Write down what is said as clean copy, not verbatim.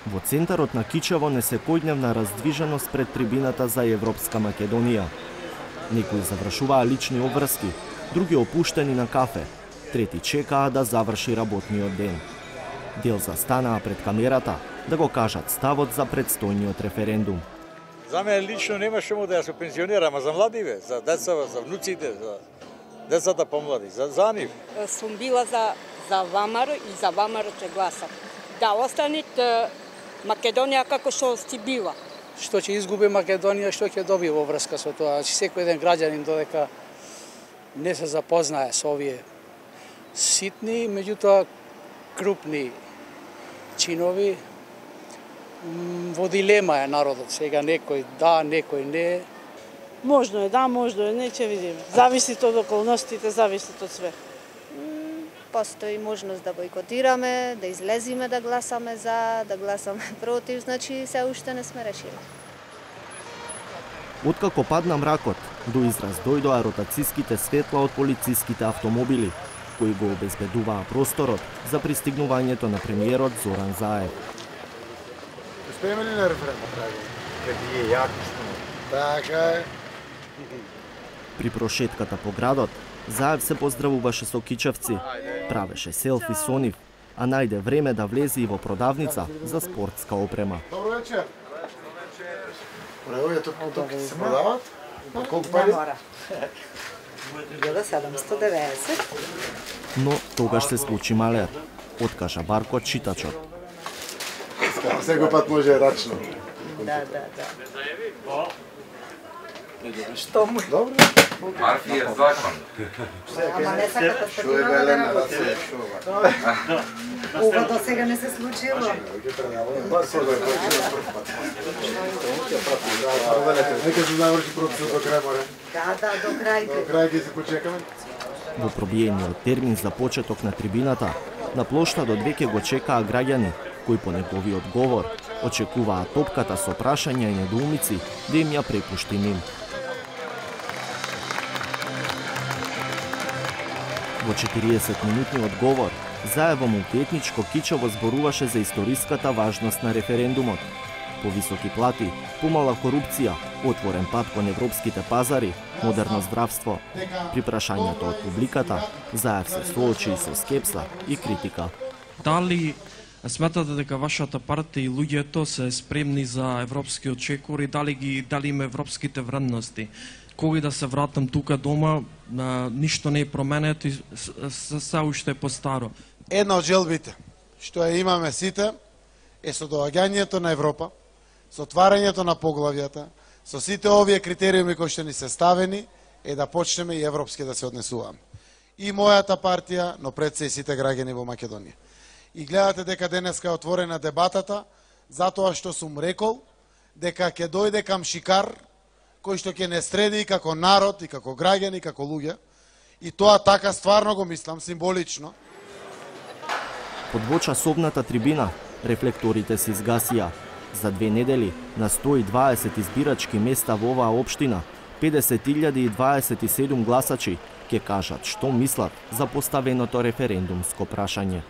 Во центарот на Кичево не секојдневна раздвиженост пред трибината за Европска Македонија. Некои завршуваа лични обврски, други опуштени на кафе, трети чекаа да заврши работниот ден. Дел застанаа пред камерата да го кажат ставот за предстојниот референдум. За мене лично немаше да се пензионирам, а за младиве, за децата, за внуците, за децата помлади, за нив. Сум била за ВМРО и за ВМРО ќе гласам. Да останете Македонија како што сти била. Што ќе изгуби Македонија, што ќе добие во врска со тоа. Значи секој еден граѓанин додека не се запознае со овие ситни, меѓутоа крупни чинови, во дилема е народот. Сега некој да, некој не. Можно е да, можно е не, ќе видиме. Зависи од околностите, зависи од све. Постои можност да бойкотираме, да излезиме да гласаме за, да гласаме против, значи се уште не сме решили. Откако падна мракот, до израз дојдоа ротацијските светла од полициските автомобили, кои го обезбедуваа просторот за пристигнувањето на премиерот Зоран Заев. Успееме ли на референдум? Каде е јако? Така е. При прошетката по градот, Заев се поздравуваше со кичевци, правеше селфи со нив, а најде време да влезе и во продавница за спортска опрема. Добро вечер. Овие тук се продават? Од колку пари? 1790. Но тогаш се случи малер, откажа баркот читачот. Секој пат може рачно. Да. Што му? Добро. Марфи е закон. Ама не сакате Што е велена да се Ова до сега не се случило. Нека се заврши процесот до крај, море. Да, до крај. До крај ќе се почекаме. Во пробиениот термин за почеток на трибината, на плоштадот веќе го чекаа граѓани, кои по неговиот говор очекуваа топката со прашања и недоумици да им ја препушти ним. Во 40-минутниот говор, Заев во мултиетничко Кичево зборуваше за историската важност на референдумот. Повисоки плати, помала корупција, отворен пат кон европските пазари, модерно здравство. При прашањето од публиката, Заев се соочи и со скепса и критика. Дали сметате дека вашата партија и луѓето се спремни за европскиот чекор и дали има европските вредности? Кога да се вратам тука дома, ништо не е променето и се уште е постаро. Една од желбите што ја имаме сите е со доаѓањето на Европа, со отварањето на поглавјата, со сите овие критериуми кои што ни се ставени, е да почнеме и европски да се однесуваме. И мојата партија, но пред се и сите граѓани во Македонија. И гледате дека денеска е отворена дебатата, затоа што сум рекол дека ќе дојде кам шикар кој што ќе не среди и како народ, и како граѓани, и како луѓе. И тоа така стварно го мислам, символично. Под двочасовната трибина рефлекторите се изгасија. За 2 недели на 120 избирачки места во оваа општина, 50.027 гласачи ќе кажат што мислат за поставеното референдумско прашање.